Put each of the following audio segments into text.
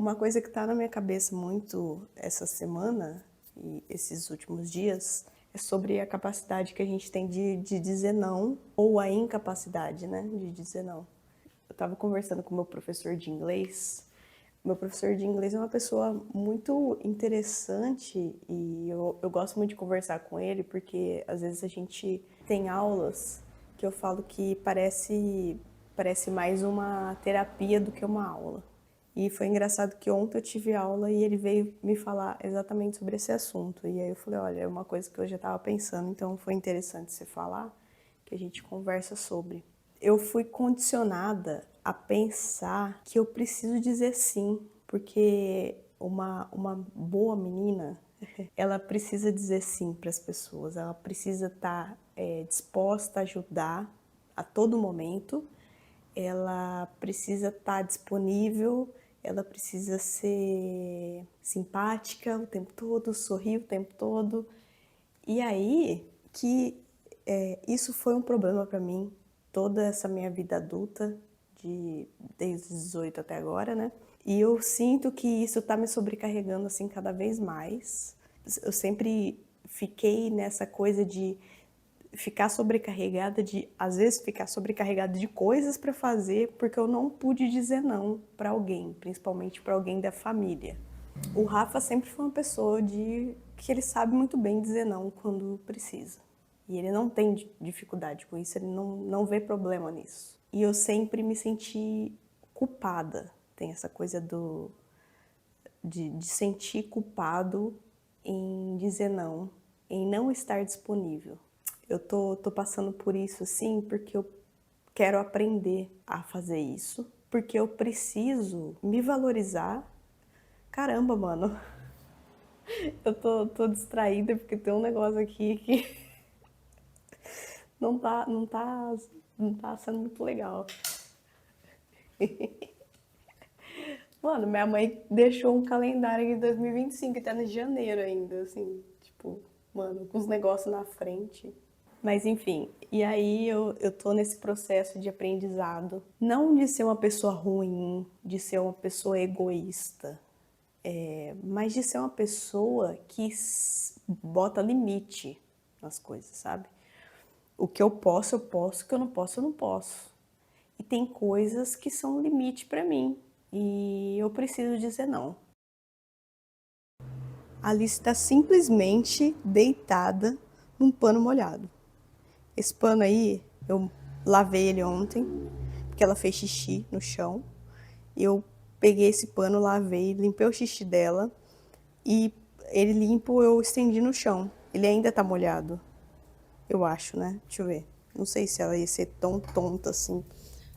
Uma coisa que tá na minha cabeça muito essa semana e esses últimos dias é sobre a capacidade que a gente tem de dizer não, ou a incapacidade, né, de dizer não. Eu tava conversando com o meu professor de inglês. Meu professor de inglês é uma pessoa muito interessante e eu gosto muito de conversar com ele porque às vezes a gente tem aulas que eu falo que parece mais uma terapia do que uma aula. E foi engraçado que ontem eu tive aula e ele veio me falar exatamente sobre esse assunto. E aí eu falei, olha, é uma coisa que eu já estava pensando, então foi interessante você falar, que a gente conversa sobre. Eu fui condicionada a pensar que eu preciso dizer sim, porque uma boa menina, ela precisa dizer sim para as pessoas, ela precisa estar disposta a ajudar a todo momento, ela precisa estar disponível, ela precisa ser simpática o tempo todo, sorrir o tempo todo. E aí que isso foi um problema para mim toda essa minha vida adulta, desde os 18 até agora, né? E eu sinto que isso tá me sobrecarregando assim cada vez mais. Eu sempre fiquei nessa coisa de ficar sobrecarregada às vezes ficar sobrecarregada de coisas para fazer porque eu não pude dizer não para alguém, principalmente para alguém da família. O Rafa sempre foi uma pessoa que ele sabe muito bem dizer não quando precisa. E ele não tem dificuldade com isso, ele não vê problema nisso. E eu sempre me senti culpada. Tem essa coisa de sentir culpado em dizer não, em não estar disponível. Eu tô passando por isso assim porque eu quero aprender a fazer isso, porque eu preciso me valorizar. Caramba, mano, eu tô distraída porque tem um negócio aqui que não tá, não tá, não tá sendo muito legal. Mano, minha mãe deixou um calendário de 2025 e tá no janeiro ainda, assim, tipo, mano, com os negócios na frente. Mas enfim, e aí eu tô nesse processo de aprendizado. Não de ser uma pessoa ruim, de ser uma pessoa egoísta, mas de ser uma pessoa que bota limite nas coisas, sabe? O que eu posso, o que eu não posso, eu não posso. E tem coisas que são limite pra mim e eu preciso dizer não. A Alice está simplesmente deitada num pano molhado. Esse pano aí, eu lavei ele ontem, porque ela fez xixi no chão. E eu peguei esse pano, lavei, limpei o xixi dela e ele limpo eu estendi no chão. Ele ainda tá molhado, eu acho, né? Deixa eu ver. Não sei se ela ia ser tão tonta assim,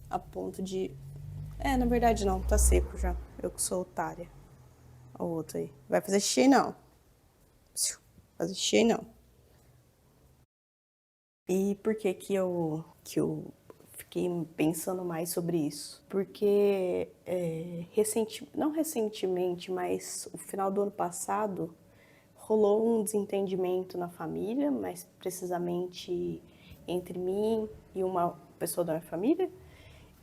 a ponto de... na verdade não, tá seco já. Eu que sou otária. O outro aí. Vai fazer xixi não. Fazer xixi não. E por que que eu fiquei pensando mais sobre isso? Porque não recentemente, mas o final do ano passado rolou um desentendimento na família, mais precisamente entre mim e uma pessoa da minha família.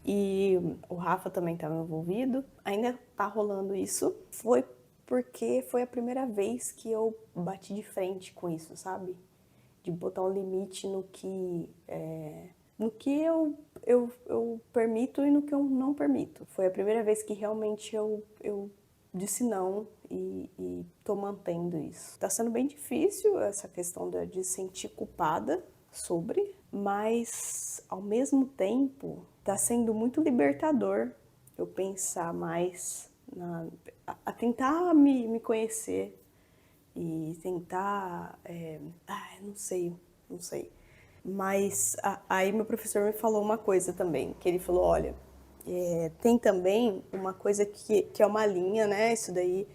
E o Rafa também estava envolvido. Ainda tá rolando isso. Foi porque foi a primeira vez que eu bati de frente com isso, sabe? De botar um limite no que eu permito e no que eu não permito. Foi a primeira vez que realmente eu disse não e tô mantendo isso. Tá sendo bem difícil essa questão de sentir culpada sobre, mas ao mesmo tempo tá sendo muito libertador eu pensar mais a tentar me conhecer e tentar, não sei. Mas aí meu professor me falou uma coisa também, que ele falou, olha, tem também uma coisa que é uma linha, né? Isso daí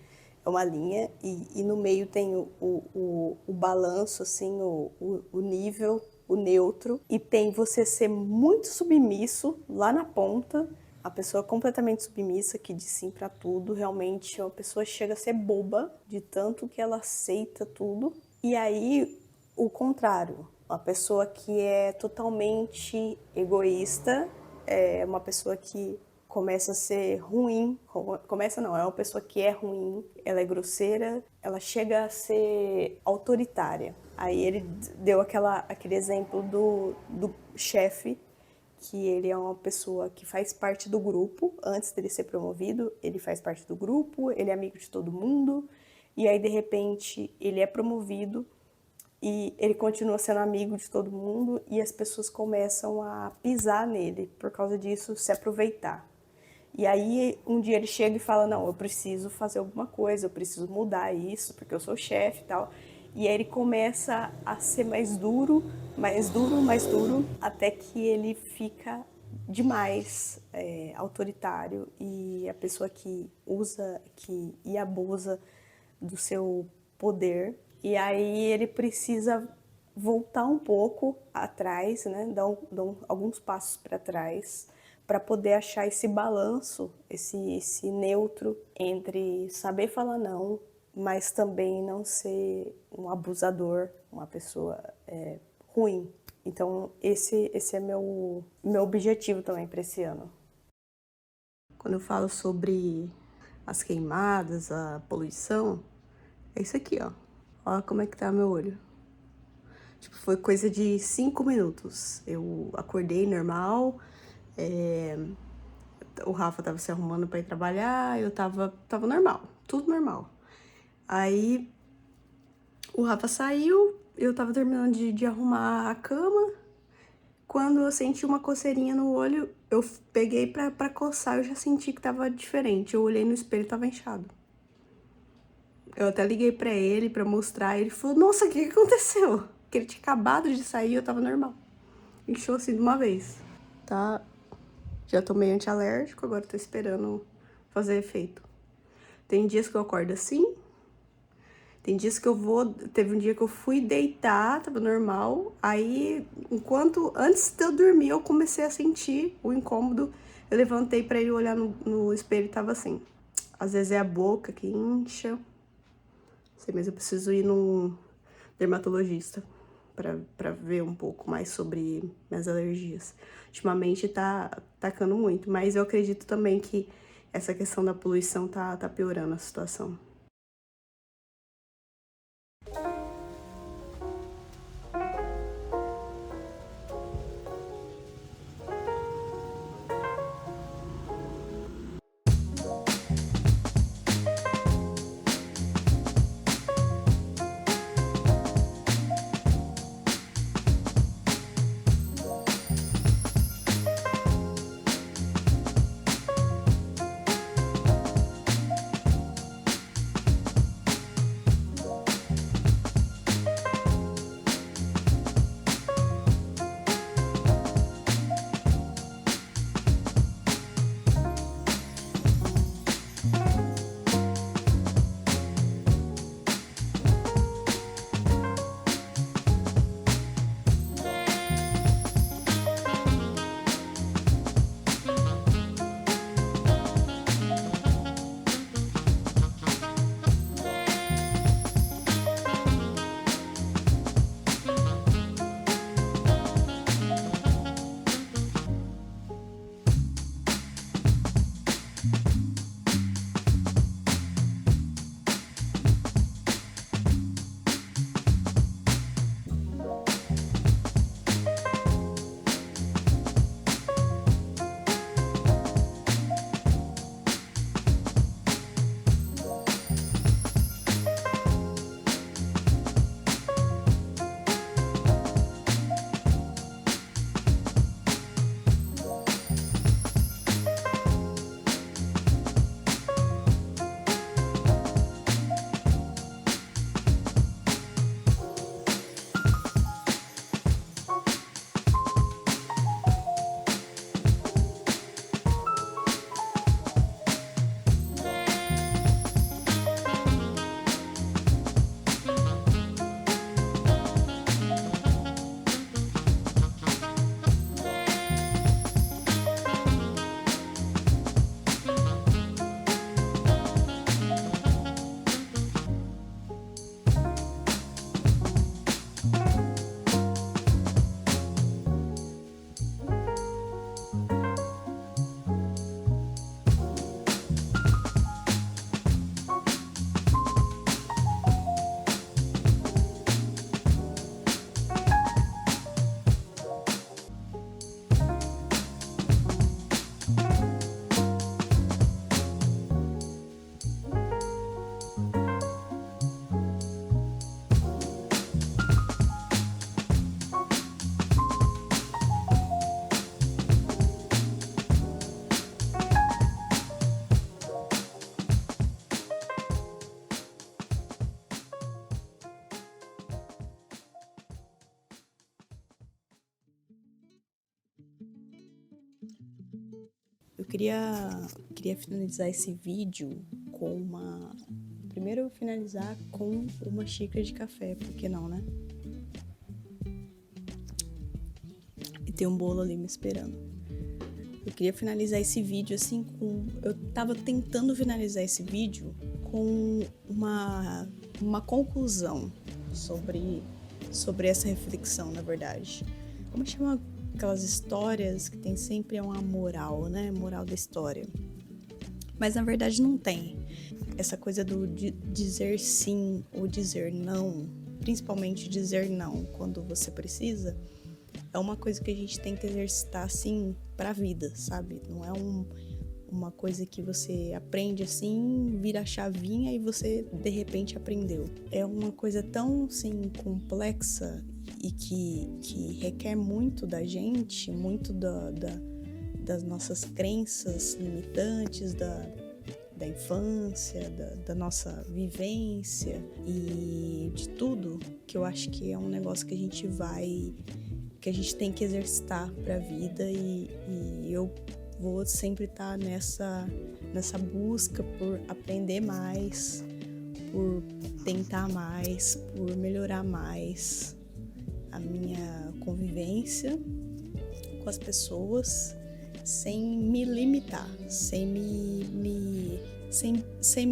é uma linha e no meio tem o balanço, assim, o nível, o neutro, e tem você ser muito submisso lá na ponta, a pessoa completamente submissa, que diz sim pra tudo, realmente uma pessoa chega a ser boba de tanto que ela aceita tudo. E aí, o contrário, uma pessoa que é totalmente egoísta, é uma pessoa que começa a ser ruim, começa não, é uma pessoa que é ruim, ela é grosseira, ela chega a ser autoritária. Aí ele deu aquele exemplo do chefe, que ele é uma pessoa que faz parte do grupo, antes dele ser promovido, ele faz parte do grupo, ele é amigo de todo mundo, e aí de repente ele é promovido e ele continua sendo amigo de todo mundo e as pessoas começam a pisar nele, por causa disso, se aproveitar. E aí um dia ele chega e fala, não, eu preciso fazer alguma coisa, eu preciso mudar isso, porque eu sou chefe e tal. E aí ele começa a ser mais duro, mais duro, mais duro, até que ele fica demais autoritário, e a pessoa que usa e abusa do seu poder. E aí ele precisa voltar um pouco atrás, né? Dar alguns passos para trás, para poder achar esse balanço, esse neutro entre saber falar não, mas também não ser um abusador, uma pessoa ruim. Então esse é meu objetivo também para esse ano. Quando eu falo sobre as queimadas, a poluição, é isso aqui, ó. Olha como é que tá meu olho. Tipo, foi coisa de 5 minutos. Eu acordei normal, o Rafa tava se arrumando pra ir trabalhar, eu tava normal, tudo normal. Aí o Rafa saiu, eu tava terminando de arrumar a cama. Quando eu senti uma coceirinha no olho, eu peguei pra coçar, eu já senti que tava diferente. Eu olhei no espelho e tava inchado. Eu até liguei pra ele pra mostrar, ele falou, nossa, o que aconteceu? Porque ele tinha acabado de sair e eu tava normal. Inchou assim de uma vez. Tá, já tomei antialérgico, agora tô esperando fazer efeito. Tem dias que eu acordo assim, tem dias que eu vou... Teve um dia que eu fui deitar, tava normal, aí antes de eu dormir, eu comecei a sentir o incômodo. Eu levantei pra ir olhar no espelho e tava assim. Às vezes é a boca que incha. Sei, mas eu preciso ir num dermatologista pra ver um pouco mais sobre minhas alergias. Ultimamente tá atacando muito, mas eu acredito também que essa questão da poluição tá piorando a situação. Eu queria finalizar esse vídeo com Primeiro eu vou finalizar com uma xícara de café, por que não, né? E tem um bolo ali me esperando. Eu queria finalizar esse vídeo assim com... Eu tava tentando finalizar esse vídeo com uma conclusão sobre essa reflexão, na verdade. Como chama aquelas histórias que tem sempre uma moral, né? Moral da história. Mas na verdade não tem. Essa coisa do dizer sim ou dizer não, principalmente dizer não quando você precisa, é uma coisa que a gente tem que exercitar assim pra vida, sabe? Não é uma coisa que você aprende assim, vira a chavinha e você de repente aprendeu. É uma coisa tão assim complexa e que requer muito da gente, muito das nossas crenças limitantes, da infância, da nossa vivência e de tudo, que eu acho que é um negócio que a gente tem que exercitar para a vida e eu vou sempre estar nessa busca por aprender mais, por tentar mais, por melhorar mais a minha convivência com as pessoas, sem me limitar, sem me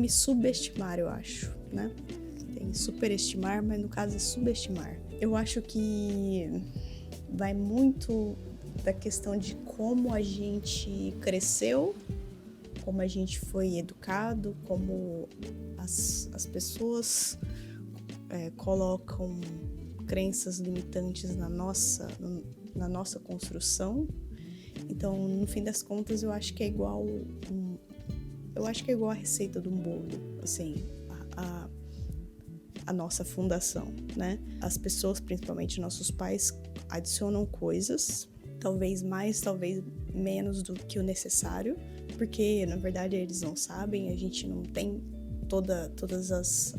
subestimar, eu acho, né? Tem superestimar, mas no caso é subestimar. Eu acho que vai muito da questão de como a gente cresceu, como a gente foi educado, como as pessoas colocam crenças limitantes na nossa construção. Então, no fim das contas, eu acho que é igual a receita de um bolo, assim, a nossa fundação, né? As pessoas, principalmente nossos pais, adicionam coisas, talvez mais, talvez menos do que o necessário, porque, na verdade, eles não sabem, a gente não tem todas as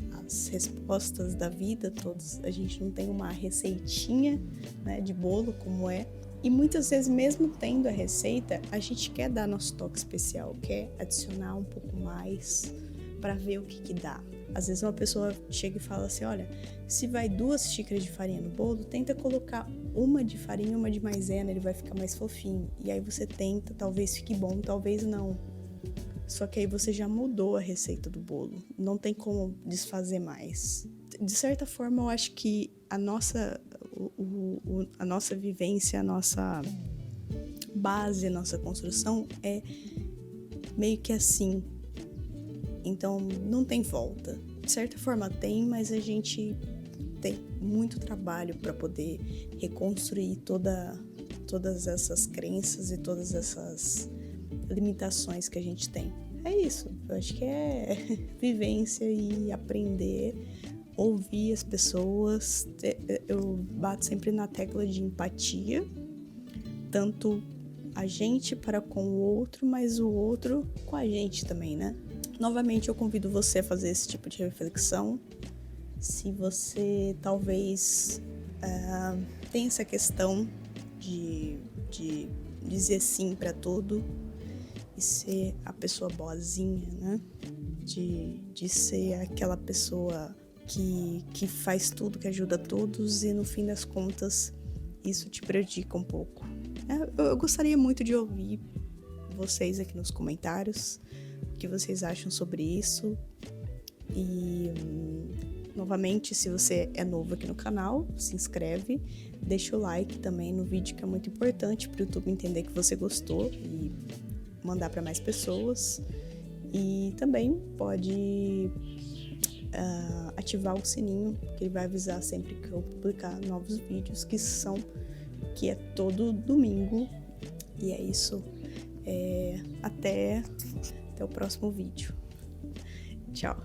respostas da vida, a gente não tem uma receitinha, né, de bolo como é. E muitas vezes, mesmo tendo a receita, a gente quer dar nosso toque especial, quer adicionar um pouco mais para ver o que dá. Às vezes uma pessoa chega e fala assim, olha, se vai 2 xícaras de farinha no bolo, tenta colocar uma de farinha e uma de maisena, ele vai ficar mais fofinho. E aí você tenta, talvez fique bom, talvez não. Só que aí você já mudou a receita do bolo, não tem como desfazer mais. De certa forma, eu acho que a nossa vivência, a nossa base, a nossa construção é meio que assim. Então, não tem volta. De certa forma tem, mas a gente tem muito trabalho para poder reconstruir todas essas crenças e todas essas limitações que a gente tem. É isso. Eu acho que é vivência e aprender, ouvir as pessoas. Eu bato sempre na tecla de empatia, tanto a gente para com o outro, mas o outro com a gente também, né? Novamente, eu convido você a fazer esse tipo de reflexão. Se você talvez tem essa questão de dizer sim para tudo e ser a pessoa boazinha, né? De ser aquela pessoa que faz tudo, que ajuda todos e no fim das contas isso te prejudica um pouco. Eu gostaria muito de ouvir vocês aqui nos comentários, o que vocês acham sobre isso. E novamente, se você é novo aqui no canal, se inscreve, deixa o like também no vídeo, que é muito importante para o YouTube entender que você gostou e mandar para mais pessoas. E também pode ativar o sininho, que ele vai avisar sempre que eu publicar novos vídeos, que é todo domingo. E é isso. Até o próximo vídeo. Tchau.